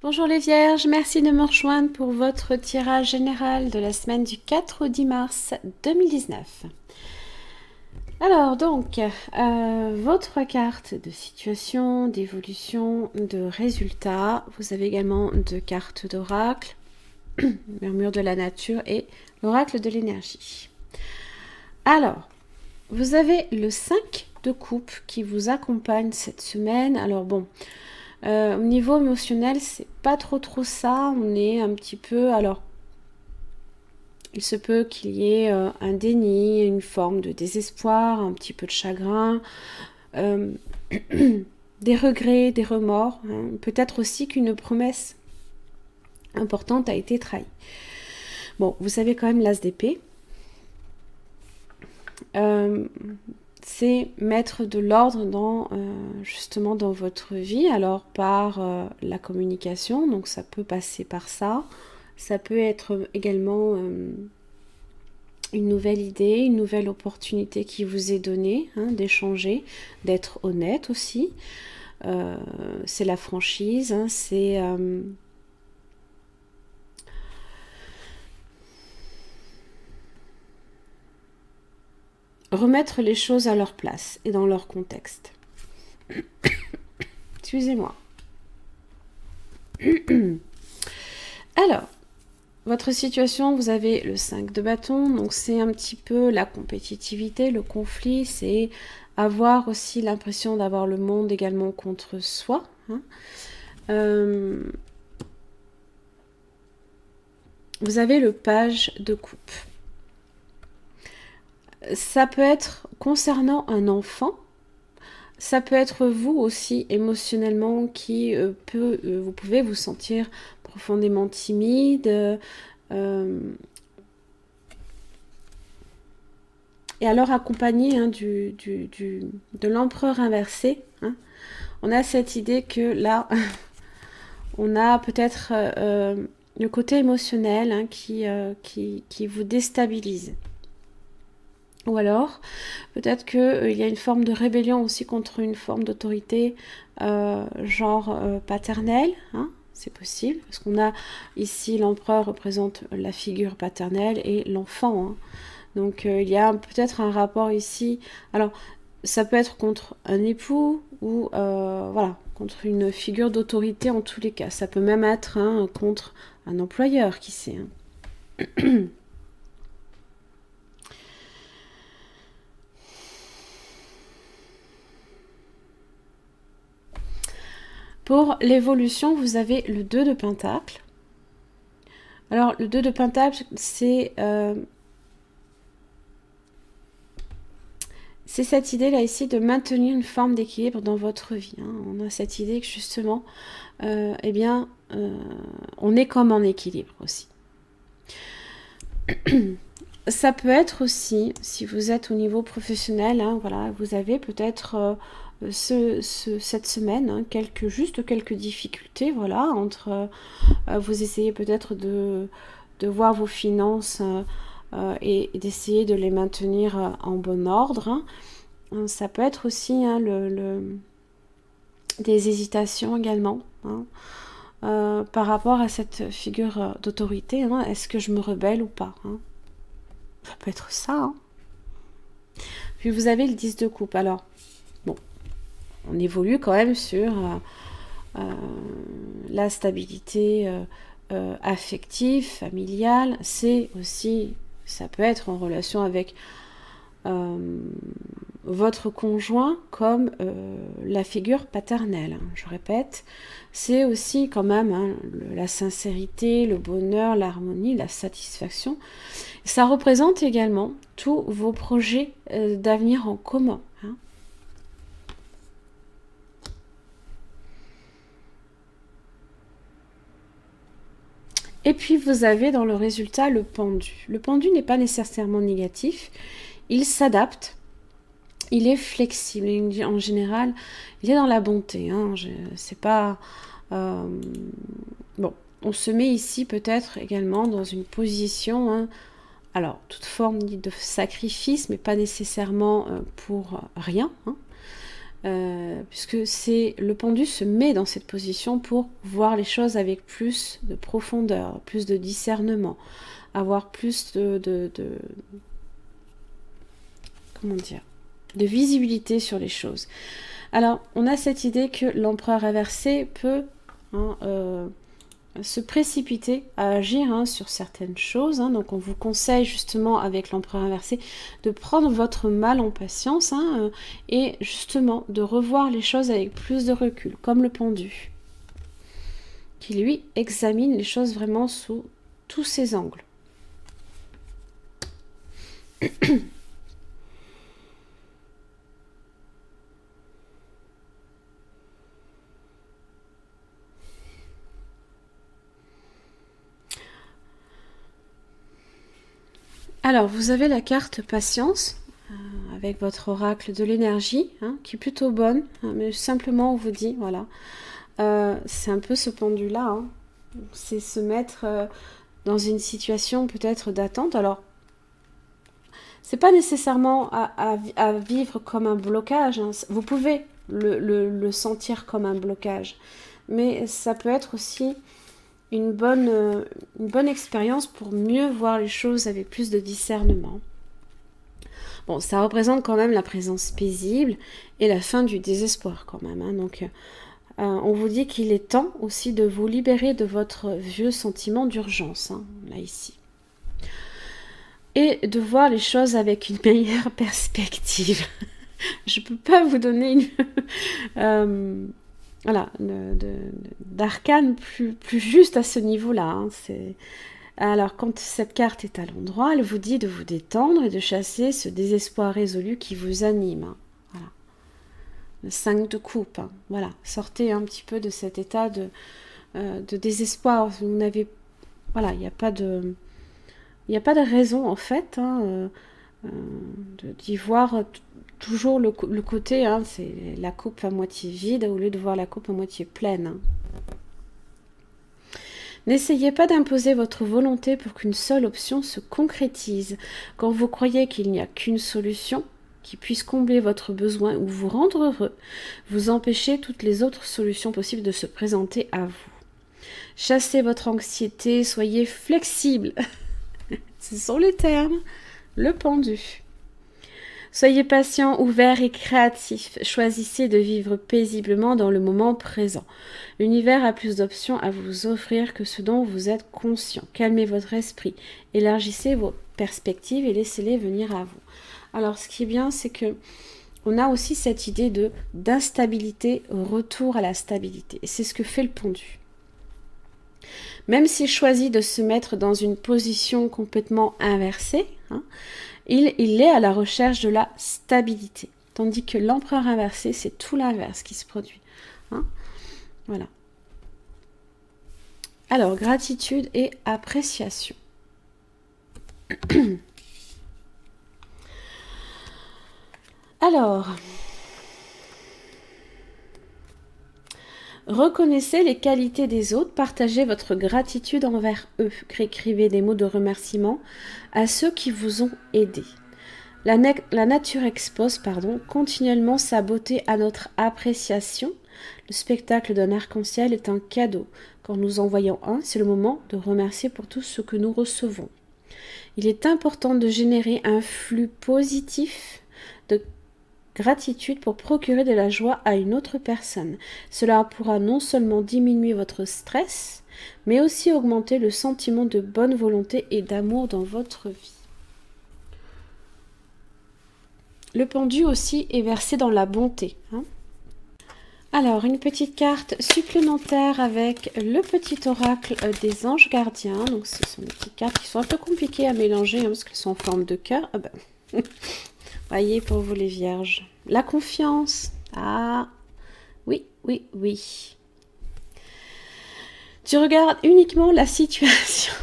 Bonjour les Vierges, merci de me rejoindre pour votre tirage général de la semaine du 4 au 10 mars 2019. Alors donc, vos trois cartes de situation, d'évolution, de résultats. Vous avez également deux cartes d'oracle, murmure de la nature et l'oracle de l'énergie. Alors, vous avez le 5 de coupe qui vous accompagne cette semaine. Alors bon, au niveau émotionnel, c'est pas trop ça. On est un petit peu... Alors, il se peut qu'il y ait un déni, une forme de désespoir, un petit peu de chagrin, des regrets, des remords. Hein. Peut-être aussi qu'une promesse importante a été trahie. Bon, vous avez quand même l'as d'épée. C'est mettre de l'ordre dans justement dans votre vie, alors par la communication, donc ça peut passer par ça peut être également une nouvelle idée, une nouvelle opportunité qui vous est donnée, hein, d'échanger, d'être honnête aussi, c'est la franchise, hein, c'est remettre les choses à leur place et dans leur contexte. Excusez-moi. Alors, votre situation, vous avez le 5 de bâton, donc c'est un petit peu la compétitivité, le conflit, c'est avoir aussi l'impression d'avoir le monde également contre soi. Hein. Vous avez le page de coupe. Ça peut être concernant un enfant, ça peut être vous aussi émotionnellement qui vous pouvez vous sentir profondément timide et alors accompagné hein, de l'empereur inversé. Hein. On a cette idée que là, on a peut-être le côté émotionnel hein, qui vous déstabilise. Ou alors, peut-être qu'il y a une forme de rébellion aussi contre une forme d'autorité genre paternelle, hein, c'est possible, parce qu'on a ici l'empereur représente la figure paternelle et l'enfant. Hein. Donc il y a peut-être un rapport ici, alors ça peut être contre un époux ou voilà, contre une figure d'autorité en tous les cas. Ça peut même être hein, contre un employeur, qui sait. Hein. Pour l'évolution, vous avez le 2 de Pentacle. Alors, le 2 de Pentacle, c'est cette idée-là ici de maintenir une forme d'équilibre dans votre vie. Hein. On a cette idée que justement, eh bien, on est comme en équilibre aussi. Ça peut être aussi, si vous êtes au niveau professionnel, hein, voilà, vous avez peut-être... cette semaine, hein, quelques difficultés, voilà, entre vous essayez peut-être de voir vos finances et d'essayer de les maintenir en bon ordre. Hein. Ça peut être aussi hein, des hésitations également hein, par rapport à cette figure d'autorité. Hein, est-ce que je me rebelle ou pas hein. Ça peut être ça. Hein. Puis vous avez le 10 de coupe. Alors, on évolue quand même sur la stabilité affective, familiale. C'est aussi, ça peut être en relation avec votre conjoint comme la figure paternelle. Hein, je répète, c'est aussi quand même hein, la sincérité, le bonheur, l'harmonie, la satisfaction. Ça représente également tous vos projets d'avenir en commun. Hein. Et puis vous avez dans le résultat le pendu. Le pendu n'est pas nécessairement négatif, il s'adapte, il est flexible. En général, il est dans la bonté. Hein. C'est pas bon. On se met ici peut-être également dans une position. Hein, alors toute forme de sacrifice, mais pas nécessairement pour rien. Hein. puisque c'est le pendu se met dans cette position pour voir les choses avec plus de profondeur, plus de discernement, avoir plus comment dire, de visibilité sur les choses. Alors, on a cette idée que l'empereur inversé peut se précipiter à agir sur certaines choses. Donc, on vous conseille justement avec l'empereur inversé de prendre votre mal en patience et justement de revoir les choses avec plus de recul, comme le pendu, qui lui examine les choses vraiment sous tous ses angles. Alors, vous avez la carte patience avec votre oracle de l'énergie qui est plutôt bonne, mais simplement on vous dit, voilà, c'est un peu ce pendu-là, c'est se mettre dans une situation peut-être d'attente. Alors, c'est pas nécessairement à vivre comme un blocage, vous pouvez le sentir comme un blocage, mais ça peut être aussi une bonne expérience pour mieux voir les choses avec plus de discernement. Bon, ça représente quand même la présence paisible et la fin du désespoir quand même. Donc, on vous dit qu'il est temps aussi de vous libérer de votre vieux sentiment d'urgence, là ici. Et de voir les choses avec une meilleure perspective. Je ne peux pas vous donner une... voilà, d'arcane plus juste à ce niveau-là. Alors, quand cette carte est à l'endroit, elle vous dit de vous détendre et de chasser ce désespoir résolu qui vous anime. Voilà. Le 5 de coupe. Voilà, sortez un petit peu de cet état de désespoir. Vous n'avez... Voilà, il n'y a pas de raison, en fait, d'y voir... toujours le côté, c'est la coupe à moitié vide au lieu de voir la coupe à moitié pleine. N'essayez pas d'imposer votre volonté pour qu'une seule option se concrétise. Quand vous croyez qu'il n'y a qu'une solution qui puisse combler votre besoin ou vous rendre heureux, vous empêchez toutes les autres solutions possibles de se présenter à vous. Chassez votre anxiété, soyez flexible. Ce sont les termes. Le pendu. Soyez patient, ouvert et créatif. Choisissez de vivre paisiblement dans le moment présent. L'univers a plus d'options à vous offrir que ce dont vous êtes conscient. Calmez votre esprit, élargissez vos perspectives et laissez-les venir à vous. Alors, ce qui est bien, c'est que on a aussi cette idée d'instabilité, retour à la stabilité. Et c'est ce que fait le pendu. Même s'il choisit de se mettre dans une position complètement inversée, il est à la recherche de la stabilité. Tandis que l'empereur inversé, c'est tout l'inverse qui se produit. Voilà. Alors, gratitude et appréciation. Alors, reconnaissez les qualités des autres, partagez votre gratitude envers eux, écrivez des mots de remerciement à ceux qui vous ont aidé. La nature expose continuellement sa beauté à notre appréciation. Le spectacle d'un arc-en-ciel est un cadeau. Quand nous en voyons un, c'est le moment de remercier pour tout ce que nous recevons. Il est important de générer un flux positif de gratitude pour procurer de la joie à une autre personne. Cela pourra non seulement diminuer votre stress, mais aussi augmenter le sentiment de bonne volonté et d'amour dans votre vie. Le pendu aussi est versé dans la bonté. Alors, une petite carte supplémentaire avec le petit oracle des anges gardiens. Donc, ce sont des petites cartes qui sont un peu compliquées à mélanger parce qu'elles sont en forme de cœur. Voyez pour vous les vierges. La confiance. Ah, oui. Tu regardes uniquement la situation,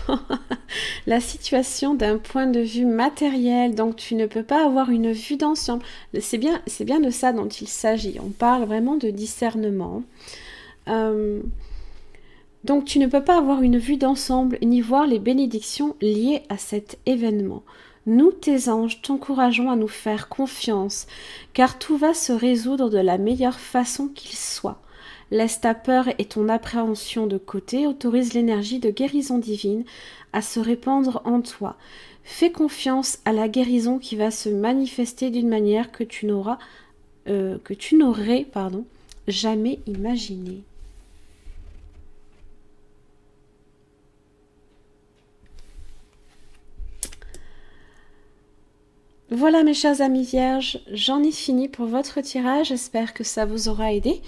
la situation d'un point de vue matériel, donc tu ne peux pas avoir une vue d'ensemble. C'est bien de ça dont il s'agit. On parle vraiment de discernement. Donc tu ne peux pas avoir une vue d'ensemble ni voir les bénédictions liées à cet événement. Nous, tes anges, t'encourageons à nous faire confiance, car tout va se résoudre de la meilleure façon qu'il soit. Laisse ta peur et ton appréhension de côté, autorise l'énergie de guérison divine à se répandre en toi. Fais confiance à la guérison qui va se manifester d'une manière que tu n'aurais jamais imaginée. Voilà mes chers amis vierges, j'en ai fini pour votre tirage, j'espère que ça vous aura aidé.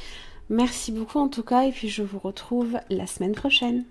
Merci beaucoup en tout cas et puis je vous retrouve la semaine prochaine.